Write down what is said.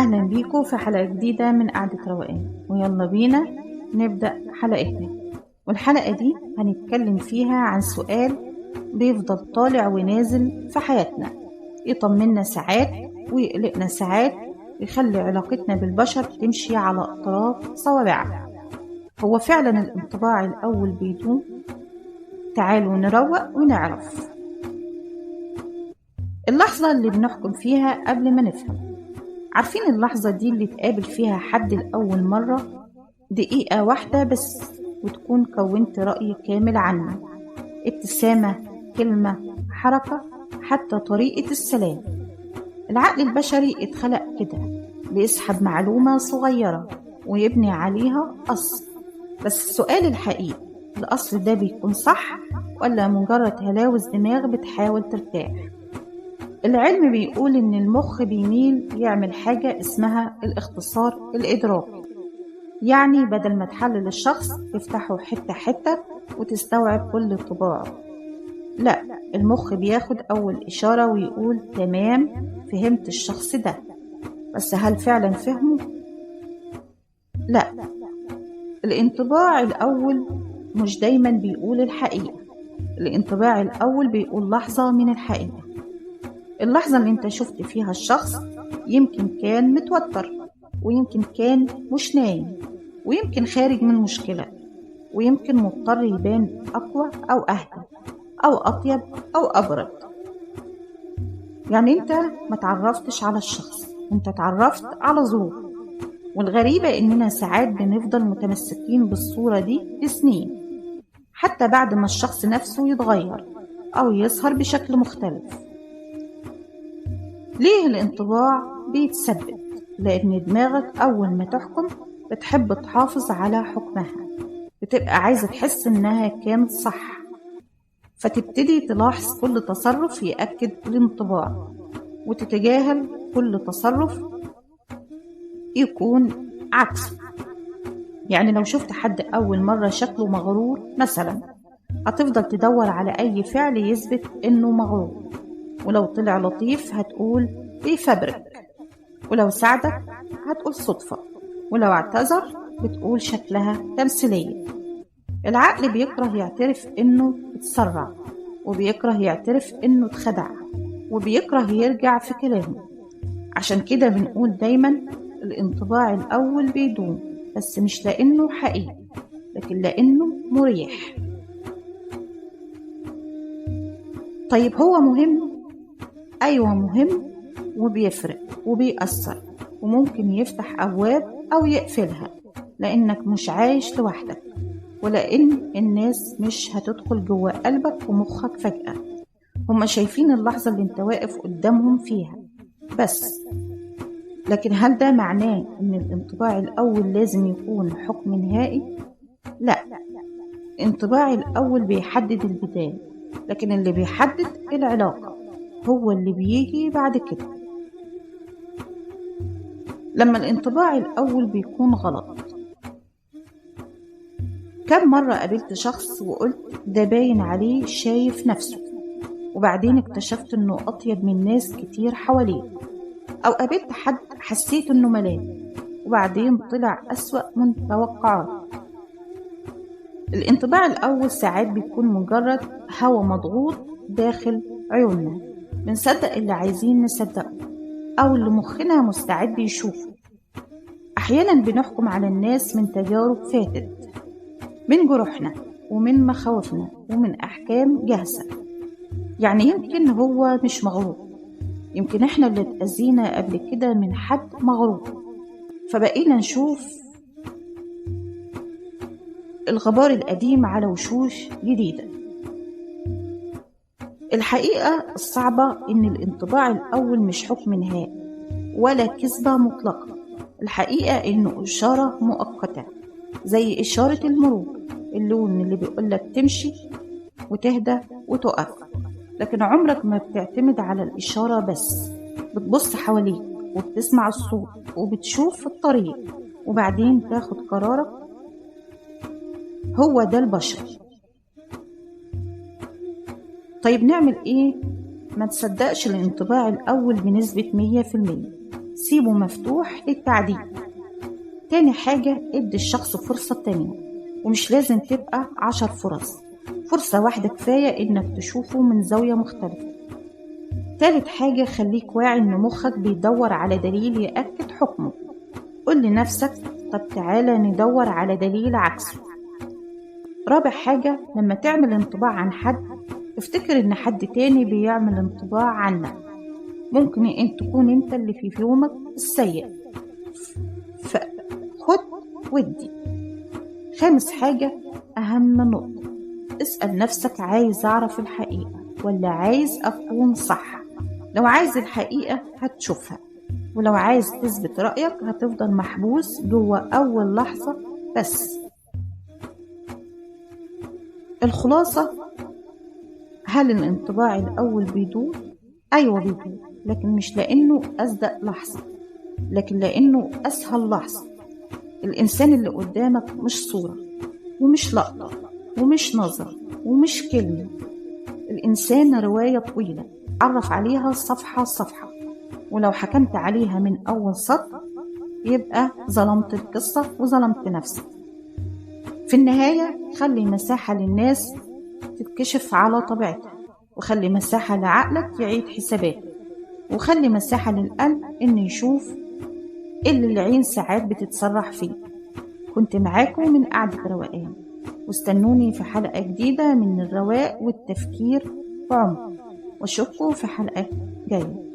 أهلا بيكم في حلقة جديدة من قعدة روقان، ويلا بينا نبدأ حلقتنا. والحلقة دي هنتكلم فيها عن سؤال بيفضل طالع ونازل في حياتنا، يطمنا ساعات ويقلقنا ساعات، يخلي علاقتنا بالبشر تمشي على أطراف صوابعها. هو فعلا الانطباع الأول بيدوم؟ تعالوا نروق ونعرف اللحظة اللي بنحكم فيها قبل ما نفهم. عارفين اللحظة دي اللي تقابل فيها حد لأول مرة، دقيقة واحدة بس وتكون كونت رأي كامل عنه، ابتسامة، كلمة، حركة، حتى طريقة السلام. العقل البشري اتخلق كده، بيسحب معلومة صغيرة ويبني عليها أصل. بس السؤال الحقيقي، الأصل ده بيكون صح ولا مجرد هلاوس دماغ بتحاول ترتاح؟ العلم بيقول إن المخ بيميل يعمل حاجة اسمها الاختصار الإدراكي، يعني بدل ما تحلل الشخص تفتحه حتة حتة وتستوعب كل طباعه، لا، المخ بياخد أول إشارة ويقول تمام، فهمت الشخص ده، بس هل فعلا فهمه؟ لا، الانطباع الأول مش دايما بيقول الحقيقة. الانطباع الأول بيقول لحظة من الحقيقة، اللحظة اللي انت شفت فيها الشخص يمكن كان متوتر، ويمكن كان مش نايم، ويمكن خارج من مشكلة، ويمكن مضطر يبان أقوى أو أهدى أو أطيب أو أبرد. يعني انت ما تعرفتش على الشخص، انت تعرفت على ظروفه. والغريبة إننا ساعات بنفضل متمسكين بالصورة دي لسنين، حتى بعد ما الشخص نفسه يتغير أو يظهر بشكل مختلف. ليه الانطباع بيتثبت؟ لأن دماغك أول ما تحكم بتحب تحافظ على حكمها، بتبقى عايزة تحس إنها كانت صح، فتبتدي تلاحظ كل تصرف يأكد الانطباع، وتتجاهل كل تصرف يكون عكسه. يعني لو شفت حد أول مرة شكله مغرور مثلا، هتفضل تدور على أي فعل يثبت إنه مغرور، ولو طلع لطيف هتقول بيفبرك، ولو ساعدك هتقول صدفة، ولو اعتذر بتقول شكلها تمثيلية. العقل بيكره يعترف إنه اتسرع، وبيكره يعترف إنه اتخدع، وبيكره يرجع في كلامه. عشان كده بنقول دايما الانطباع الأول بيدوم، بس مش لأنه حقيقي، لكن لأنه مريح. طيب هو مهم؟ أيوة مهم، وبيفرق وبيأثر، وممكن يفتح أبواب أو يقفلها، لأنك مش عايش لوحدك، ولأن الناس مش هتدخل جوه قلبك ومخك فجأة. هما شايفين اللحظة اللي انت واقف قدامهم فيها بس، لكن هل ده معناه ان الانطباع الأول لازم يكون حكم نهائي؟ لا، الانطباع الأول بيحدد البداية، لكن اللي بيحدد العلاقة هو اللي بيجي بعد كده. لما الانطباع الأول بيكون غلط، كم مرة قابلت شخص وقلت ده باين عليه شايف نفسه، وبعدين اكتشفت انه أطيب من ناس كتير حواليه. أو قابلت حد حسيت انه ملام، وبعدين طلع أسوأ من توقعات. الانطباع الأول ساعات بيكون مجرد هوا مضغوط داخل عيوننا، بنصدق اللي عايزين نصدقه أو اللي مخنا مستعد يشوفه. أحيانا بنحكم على الناس من تجارب فاتت، من جروحنا ومن مخاوفنا ومن أحكام جاهزة. يعني يمكن هو مش مغرور، يمكن احنا اللي اتأذينا قبل كده من حد مغرور، فبقينا نشوف الغبار القديم على وشوش جديدة. الحقيقة الصعبة إن الانطباع الأول مش حكم نهائي ولا كذبة مطلقة. الحقيقة إنه إشارة مؤقتة، زي إشارة المرور، اللون اللي بيقولك تمشي وتهدى وتقف. لكن عمرك ما بتعتمد على الإشارة بس، بتبص حواليك وبتسمع الصوت وبتشوف الطريق، وبعدين تاخد قرارك. هو ده البشر. طيب نعمل إيه؟ ما تصدقش الانطباع الأول بنسبة 100%. سيبه مفتوح للتعديل. تاني حاجة، ادي الشخص فرصة تانية، ومش لازم تبقى 10 فرص، فرصة واحدة كفاية انك تشوفه من زاوية مختلفة. تالت حاجة، خليك واعي ان مخك بيدور على دليل يأكد حكمه. قل لنفسك طب تعالى ندور على دليل عكسه. رابع حاجة، لما تعمل انطباع عن حد افتكر ان حد تاني بيعمل انطباع عنك. ممكن ان تكون انت اللي في يومك السيء، فخد ودي. خامس حاجة، اهم نقطة، اسأل نفسك عايز اعرف الحقيقة ولا عايز اكون صح؟ لو عايز الحقيقة هتشوفها، ولو عايز تثبت رأيك هتفضل محبوس جوه أول لحظة بس. الخلاصة، هل الانطباع الأول بيدوم؟ أيوة بيدوم، لكن مش لأنه أصدق لحظة، لكن لأنه أسهل لحظة. الإنسان اللي قدامك مش صورة، ومش لقطة، ومش نظر، ومش كلمة. الإنسان رواية طويلة عرف عليها صفحة صفحة، ولو حكمت عليها من أول سطر يبقى ظلمت القصة وظلمت نفسك. في النهاية، خلي مساحة للناس تتكشف على طبيعتها، وخلي مساحة لعقلك يعيد حساباته، وخلي مساحة للقلب إنه يشوف اللي العين ساعات بتتسرح فيه. كنت معاكم من قعدة روقان، واستنوني في حلقة جديدة من الرواق والتفكير بعمق، واشوفكم في حلقة جاية.